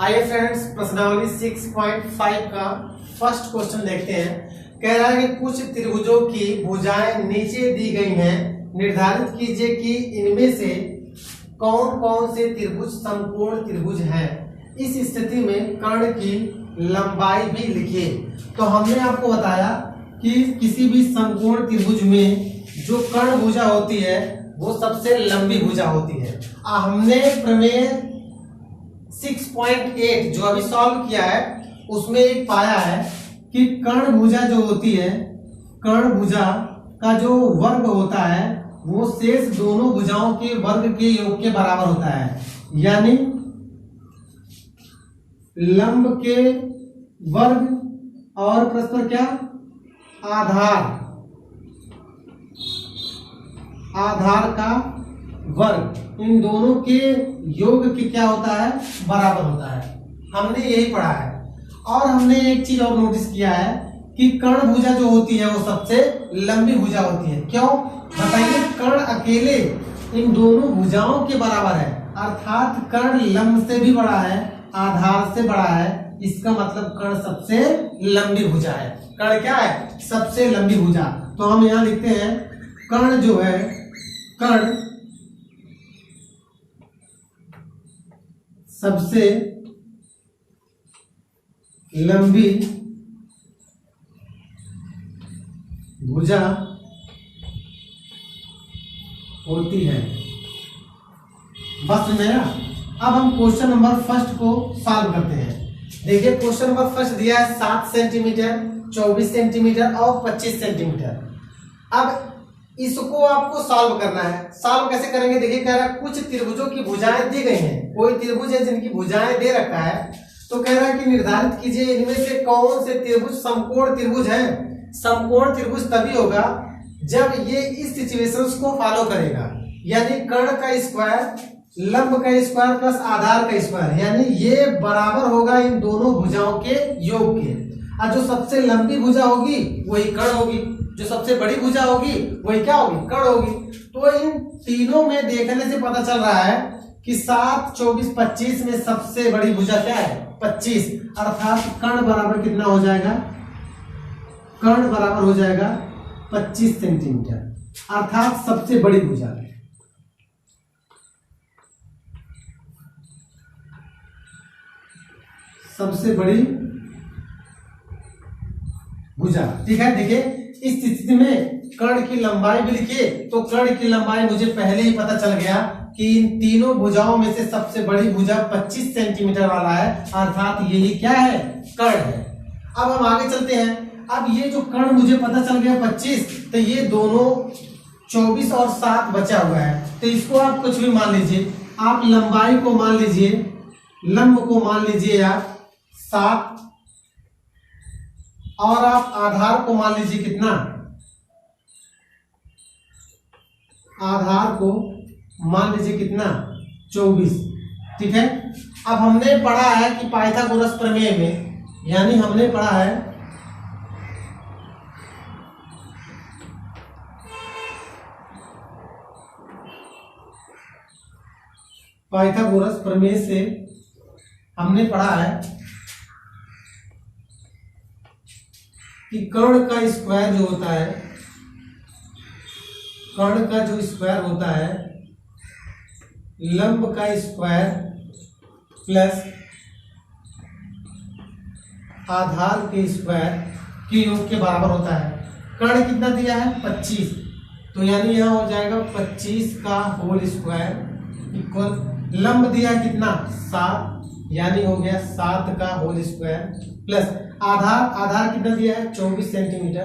आइए फ्रेंड्स, प्रश्नावली 6.5 का फर्स्ट क्वेश्चन देखते हैं। कह रहा है कि कुछ त्रिभुजों की भुजाएं नीचे दी गई हैं, निर्धारित कीजिए कि इनमें से कौन कौन से त्रिभुज समकोण त्रिभुज हैं। इस स्थिति में कर्ण की लंबाई भी लिखिए। तो हमने आपको बताया कि किसी भी समकोण त्रिभुज में जो कर्ण भुजा होती है वो सबसे लंबी भुजा होती है। हमने प्रमेय 6.8 जो अभी सॉल्व किया है उसमें एक पाया है कि कर्ण भुजा जो होती है, कर्ण भुजा का जो वर्ग होता है वो शेष दोनों भुजाओं के वर्ग के योग के बराबर होता है। यानी लंब के वर्ग और परस्पर क्या, आधार का वर्ग, इन दोनों के योग के क्या होता है, बराबर होता है। हमने यही पढ़ा है। और हमने एक चीज और नोटिस किया है कि कर्ण भुजा जो होती है वो सबसे लंबी भुजा होती है। क्यों बताइए? कर्ण अकेले इन दोनों भुजाओं के बराबर है, अर्थात कर्ण लंब से भी बड़ा है, आधार से बड़ा है। इसका मतलब कर्ण सबसे लंबी भुजा है। कर्ण क्या है? सबसे लंबी भुजा। तो हम यहाँ लिखते हैं कर्ण जो है, कर्ण सबसे लंबी भुजा होती है। बस मेरा अब हम क्वेश्चन नंबर फर्स्ट को सॉल्व करते हैं। देखिए क्वेश्चन नंबर फर्स्ट दिया है 7 सेंटीमीटर, 24 सेंटीमीटर और 25 सेंटीमीटर। अब इसको आपको सॉल्व करना है। सॉल्व कैसे करेंगे? देखिए कह रहा है कुछ त्रिभुजों की भुजाएं दी गई हैं। कोई त्रिभुज है जिनकी भुजाएं दे रखा है, तो कह रहा है कि निर्धारित कीजिए इनमें से कौन से त्रिभुज समकोण त्रिभुज है। समकोण त्रिभुज तभी होगा जब ये इस सिचुएशंस को फॉलो करेगा, यानी कर्ण का स्क्वायर, लंब का स्क्वायर प्लस आधार का स्क्वायर, यानी ये बराबर होगा इन दोनों भुजाओं के योग के। और जो सबसे लंबी भुजा होगी वही कर्ण होगी, जो सबसे बड़ी भुजा होगी वही क्या होगी, कर्ण होगी। तो इन तीनों में देखने से पता चल रहा है कि 7, 24, 25 में सबसे बड़ी भुजा क्या है, 25। अर्थात कर्ण बराबर कितना हो जाएगा, कर्ण बराबर हो जाएगा 25 सेंटीमीटर, अर्थात सबसे बड़ी भुजा। सबसे बड़ी भुजा, ठीक है। देखिए इस स्थिति में कर्ण की लंबाई भी लिखिए। तो कर्ण की लंबाई मुझे पहले ही पता चल गया कि इन तीनों भुजाओं में से सबसे बड़ी भुजा 25 सेंटीमीटर वाला है, अर्थात यही क्या है, कर्ण है। अब हम आगे चलते हैं। अब ये जो कर्ण मुझे पता चल गया 25, तो ये दोनों 24 और 7 बचा हुआ है। तो इसको आप कुछ भी मान लीजिए। आप लंबाई को मान लीजिए, लंब को मान लीजिए आप 7, और आप आधार को मान लीजिए कितना, आधार को मान लीजिए कितना, 24, ठीक है। अब हमने पढ़ा है कि पाइथागोरस प्रमेय में, यानी हमने पढ़ा है पाइथागोरस प्रमेय से हमने पढ़ा है कि कर्ण का स्क्वायर जो होता है, कर्ण का जो स्क्वायर होता है लंब का स्क्वायर प्लस आधार के स्क्वायर के योग के बराबर होता है। कर्ण कितना दिया है, 25, तो यानी यहां हो जाएगा 25 का होल स्क्वायर इक्वल लंब दिया कितना, 7, यानी हो गया 7 का होल स्क्वायर प्लस आधार कितना दिया है, 24 सेंटीमीटर,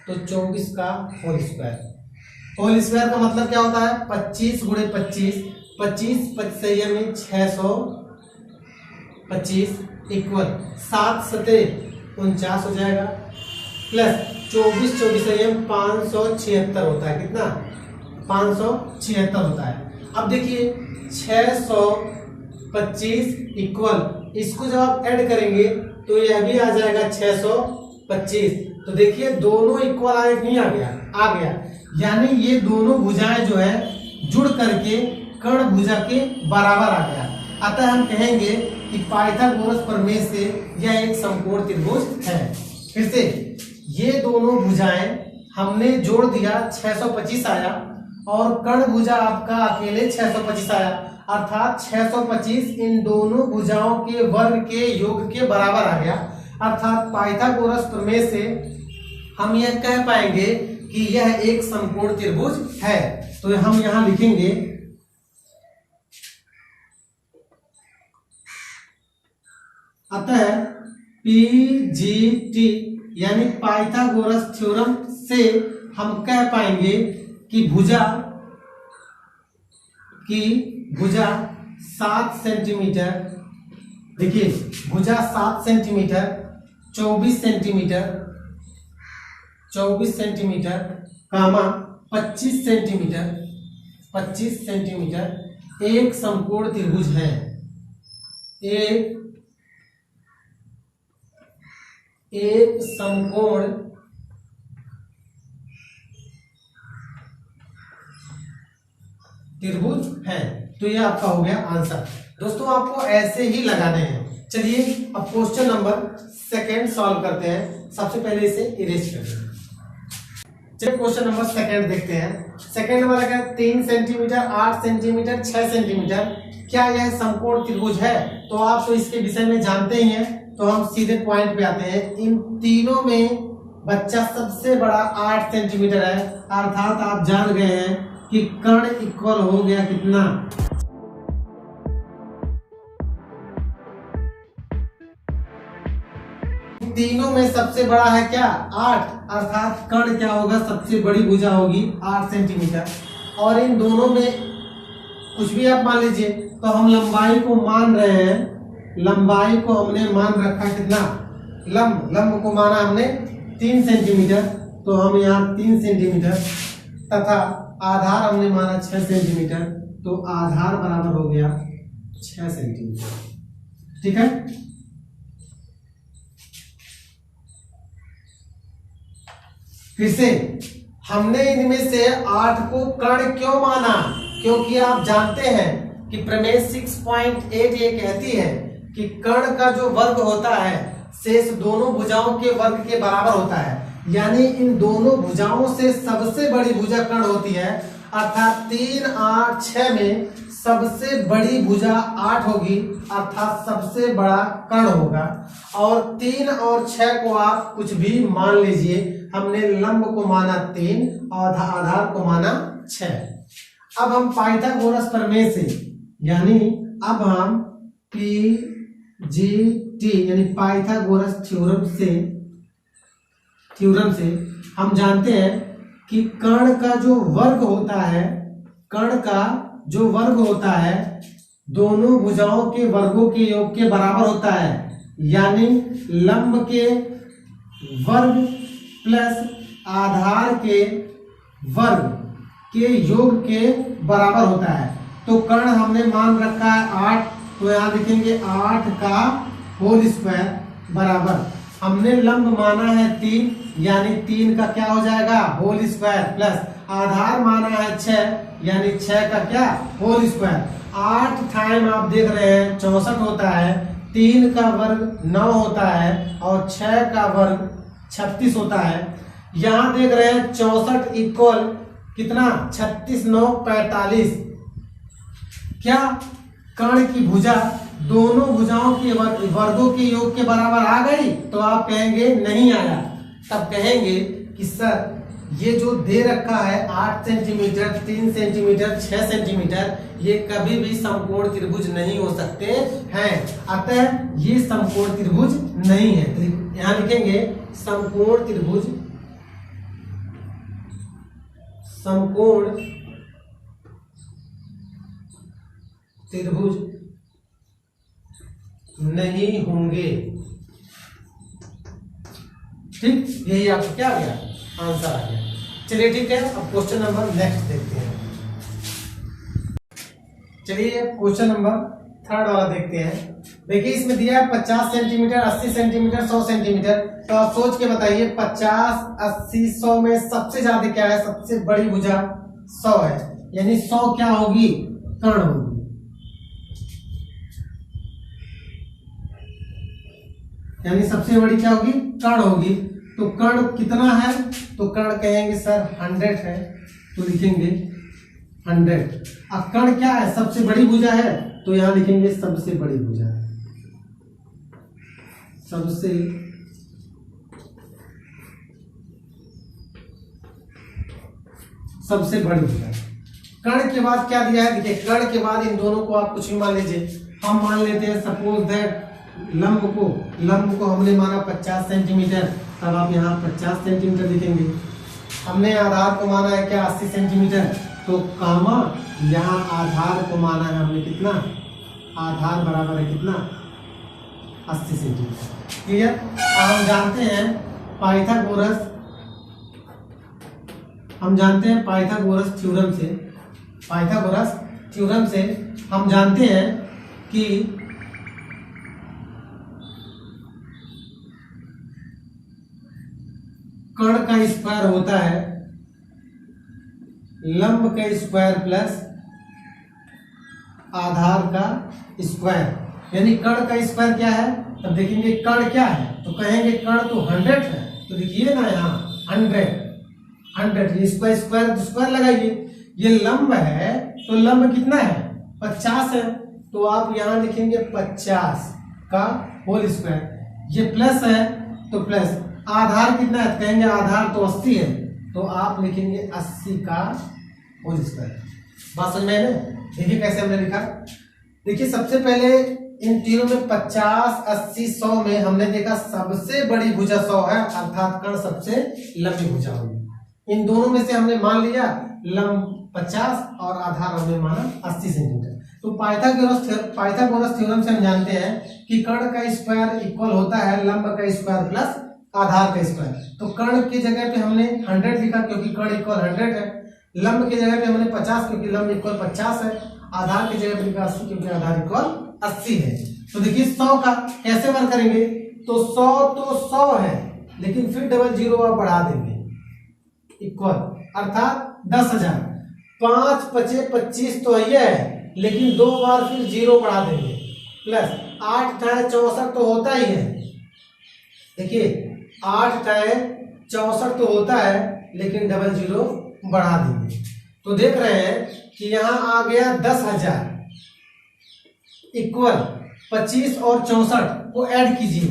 तो 24 का होल स्क्वायर। होल स्क्वायर का मतलब क्या होता है, 25 गुणे 25, 25 में 625 इक्वल 7 सते 49 हो जाएगा, प्लस 24 576 होता है। कितना, 576 होता है। अब देखिए 625 इक्वल, इसको जब आप ऐड करेंगे तो यह भी आ जाएगा 625। तो देखिए दोनों इक्वल आए, नहीं आ गया, आ गया। यानी ये दोनों भुजाएं जो है जुड़ करके कर्ण भुजा के बराबर आ गया। अतः हम कहेंगे कि पाइथागोरस प्रमेय से यह एक समकोण त्रिभुज है। फिर से ये दोनों भुजाएं हमने जोड़ दिया 625 आया और कर्ण भुजा आपका अकेले 625 आया, अर्थात 625 इन दोनों भुजाओं के वर्ग के योग के बराबर आ गया। अर्थात पाइथागोरस प्रमेय से हम यह कह पाएंगे कि यह एक समकोण त्रिभुज है। तो हम यहां लिखेंगे अतः पीजीटी यानी पाइथागोरस थ्योरम से हम कह पाएंगे कि भुजा 7 सेंटीमीटर, देखिए भुजा 7 सेंटीमीटर 24 सेंटीमीटर कामा 25 सेंटीमीटर एक समकोण त्रिभुज है। एक समकोण त्रिभुज है। तो ये आपका हो गया आंसर। दोस्तों आपको ऐसे ही लगाने हैं। चलिए अब क्वेश्चन नंबर 2 सॉल्व करते हैं। सबसे पहले इसे इरेज करते हैं। चलिए क्वेश्चन नंबर 2 देखते हैं। सेकंड नंबर अगर 3 सेंटीमीटर 8 सेंटीमीटर 6 सेंटीमीटर, क्या यह समकोण त्रिभुज है? तो आप तो इसके विषय में जानते ही हैं, तो हम सीधे पॉइंट पे आते हैं। इन तीनों में बच्चा सबसे बड़ा 8 सेंटीमीटर है, अर्थात आप जान गए हैं कि कर्ण इक्वल हो गया कितना, तीनों में सबसे बड़ा है क्या 8, अर्थात कर्ण क्या होगा, सबसे बड़ी भुजा होगी 8 सेंटीमीटर। और इन दोनों में कुछ भी आप मान लीजिए, तो हम लंबाई को मान रहे हैं, लंबाई को हमने मान रखा कितना, लंब को माना हमने 3 सेंटीमीटर, तो हम यहाँ 3 सेंटीमीटर तथा आधार हमने माना 6 सेंटीमीटर, तो आधार बराबर हो गया 6 सेंटीमीटर। ठीक है, फिर से हमने इनमें से 8 को कर्ण क्यों माना, क्योंकि आप जानते हैं कि प्रमेय 6.8 ये कहती है कि कर्ण का जो वर्ग होता है शेष दोनों भुजाओं के वर्ग के बराबर होता है। यानी इन दोनों भुजाओं से सबसे बड़ी भुजा कर्ण होती है, अर्थात 3 8 6 में सबसे बड़ी भुजा 8 होगी, अर्थात सबसे बड़ा कर्ण होगा। और 3 और 6 को आप कुछ भी मान लीजिए, हमने लंब को माना 3 और आधार को माना 6। अब हम पाइथागोरस प्रमेय से, यानी अब हम पीजीटी यानी पाइथागोरस थ्योरम से हम जानते हैं कि कर्ण का जो वर्ग होता है दोनों भुजाओं के वर्गों के योग के बराबर होता है। यानी लंब के वर्ग प्लस आधार के वर्ग के योग के बराबर होता है। तो कर्ण हमने मान रखा है 8, तो यहाँ लिखेंगे 8 का होल स्क्वायर बराबर, हमने लंब माना है 3, यानी 3 का क्या हो जाएगा होल स्क्वायर, प्लस आधार माना है 6, यानी 6 का क्या होल स्क्वायर। 8 टाइम आप देख रहे हैं 64 होता है, 3 का वर्ग 9 होता है और 6 का वर्ग 36 होता है। यहाँ देख रहे हैं 64 इक्वल कितना 36 9 45। क्या कर्ण की भुजा दोनों भुजाओं के वर्गों के योग के बराबर आ गई? तो आप कहेंगे नहीं आया। तब कहेंगे कि सर ये जो दे रखा है 8 सेंटीमीटर 3 सेंटीमीटर 6 सेंटीमीटर, ये कभी भी समकोण त्रिभुज नहीं हो सकते हैं, अतः ये समकोण त्रिभुज नहीं है। तो यहाँ लिखेंगे समकोण त्रिभुज नहीं होंगे। ठीक, यही आपको क्या आ गया आंसर आ गया। चलिए ठीक है, अब क्वेश्चन नंबर नेक्स्ट देखते हैं। चलिए क्वेश्चन नंबर 3 वाला देखते हैं। देखिए इसमें दिया है 50 सेंटीमीटर 80 सेंटीमीटर 100 सेंटीमीटर। तो आप सोच के बताइए 50 80 100 में सबसे ज्यादा क्या है, सबसे बड़ी भुजा 100 है, यानी 100 क्या होगी कर्ण होगी। यानी सबसे बड़ी क्या होगी, कर्ण होगी। तो कर्ण कितना है, तो कर्ण कहेंगे सर 100 है, तो लिखेंगे 100। अब कर्ण क्या है, सबसे बड़ी भुजा है, तो यहां लिखेंगे सबसे बड़ी भुजा, सबसे बड़ी भुजा। कर्ण के बाद क्या दिया है, देखिए कर्ण के बाद इन दोनों को आप कुछ भी मान लीजिए। हम मान लेते हैं सपोज दैट लंब को हमने माना 50 सेंटीमीटर, तब आप यहाँ 50 सेंटीमीटर लिखेंगे। हमने आधार को माना है क्या, 80 सेंटीमीटर, तो कामा यहाँ आधार को माना है हमने कितना, आधार बराबर है कितना, 80 सेंटीमीटर। क्लियर। अब हम जानते हैं पाइथागोरस थ्योरम से हम जानते हैं कि कर्ण का स्क्वायर होता है लंब का स्क्वायर प्लस आधार का स्क्वायर। यानी कर्ण का स्क्वायर क्या है, तब देखेंगे कर्ण क्या है, तो कहेंगे कर्ण तो 100 है, तो लिखिए ना यहाँ 100 ये स्क्वायर लगाइए। ये लंब है, तो लंब कितना है, 50 है, तो आप यहाँ लिखेंगे 50 का होल स्क्वायर। ये प्लस है, तो प्लस आधार कितना है, कहेंगे आधार तो 80 है, तो आप लिखेंगे 80 का होल स्क्वायर। बात समझ में है ना। देखिए कैसे हमने लिखा, देखिए सबसे पहले इन तीनों में 50, 80, 100 में हमने देखा सबसे बड़ी भुजा 100 है, अर्थात कर्ण सबसे लंबी भुजा होगी। इन दोनों में से हमने मान लिया लंब 50 और आधार हमने माना 80 सेंटीमीटर। तो पाइथागोरस थ्योरम से हम जानते हैं कि कर्ण का स्क्वायर इक्वल होता है लंब का स्क्वायर प्लस आधार का स्क्वायर। तो कर्ण की जगह पे हमने 100 लिखा क्योंकि कर्ण इक्वल 100 है, लंब की जगह पे हमने 50 क्योंकि लंब इक्वल 50 है, आधार की जगह पे लिखा 80 क्योंकि आधार इक्वल 80 है। तो देखिए 100 का कैसे वर्क करेंगे, तो 100 है, लेकिन फिर डबल जीरो आप बढ़ा देंगे इक्वल, अर्थात 10,000। 5 5 25 तो ये है, लेकिन 2 बार फिर जीरो बढ़ा देंगे, प्लस 8 × 64 तो होता ही है। देखिए 8 × 64 तो होता है, लेकिन डबल जीरो बढ़ा देंगे, तो देख रहे हैं कि यहां आ गया 10,000 इक्वल 25 और 64 को ऐड कीजिए,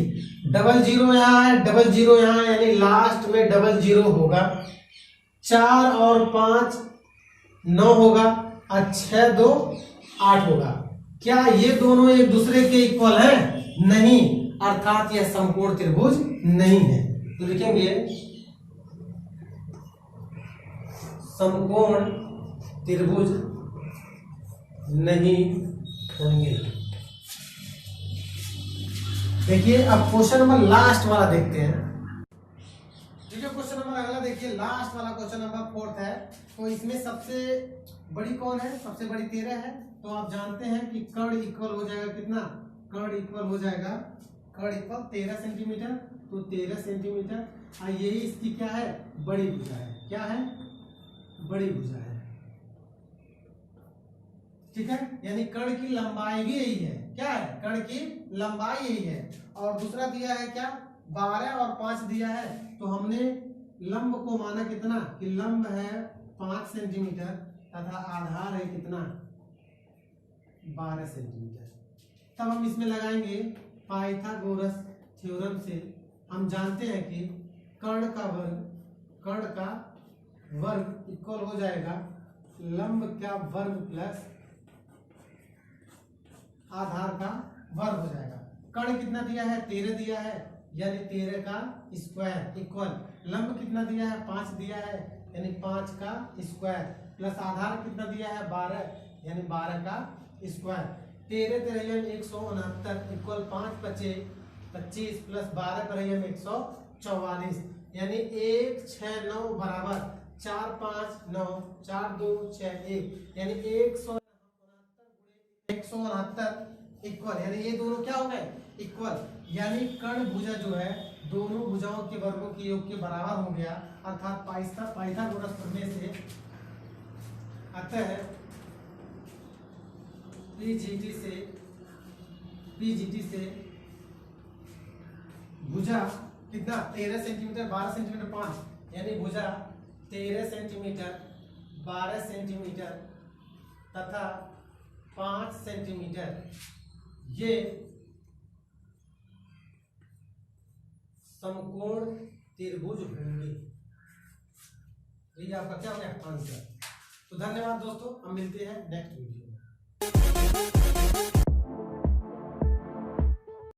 डबल जीरो यहाँ है, डबल जीरो यहाँ, यानी लास्ट में डबल जीरो होगा। 4 और 5 9 होगा, और 6 2 8 होगा। क्या ये दोनों एक दूसरे के इक्वल हैं? नहीं, अर्थात यह समकोण त्रिभुज नहीं है। तो लिखेंगे समकोण त्रिभुज नहीं होंगे। देखिए अब क्वेश्चन नंबर लास्ट वाला देखते हैं। ठीक है, क्वेश्चन नंबर अगला देखिए, लास्ट वाला क्वेश्चन नंबर 4 है। तो इसमें सबसे बड़ी कौन है, सबसे बड़ी 13 है। तो आप जानते हैं कि कर्ण इक्वल हो जाएगा कितना, कर्ण इक्वल हो जाएगा, कर्ण इक्वल 13 सेंटीमीटर। तो 13 सेंटीमीटर, यही इसकी क्या है, बड़ी भुजा है। क्या है, बड़ी भुजा है। ठीक है, यानी कर्ण की लंबाई भी यही है। क्या है, कर्ण की लंबाई यही है। और दूसरा दिया है क्या, 12 और 5 दिया है। तो हमने लंब को माना कितना, कि लंब है 5 सेंटीमीटर तथा आधार है कितना, 12 सेंटीमीटर। तब हम इसमें लगाएंगे पाइथागोरस थ्योरम से हम जानते हैं कि कर्ण का वर्ग इक्वल हो जाएगा लंब का वर्ग प्लस आधार का वर्ग हो जाएगा। कर्ण कितना दिया है, 13 दिया है, यानी 13 का स्क्वायर इक्वल लंब कितना दिया है, 5 दिया है, यानी 5 का स्क्वायर प्लस आधार कितना दिया है, 12, यानी 12 का स्क्वायर। 13 × 169 इक्वल 5 × 25 प्लस 12 पर 144, यानी 1 6 9 बराबर 4 5 9 4 2 6 1, यानी 169 इक्वल, यानी ये दोनों क्या हो गए, इक्वल। यानी कर्ण भुजा जो है दोनों भुजाओं के वर्गों के योग के बराबर हो गया, अर्थात पाइथागोरस प्रमेय से अतः पीजीटी से भुजा कितना 13 सेंटीमीटर 12 सेंटीमीटर 5, यानी भुजा 13 सेंटीमीटर 12 सेंटीमीटर तथा 5 सेंटीमीटर ये समकोण त्रिभुज होंगे। ये आपका क्या हो गया आंसर। तो धन्यवाद दोस्तों, हम मिलते हैं नेक्स्ट वीडियो में।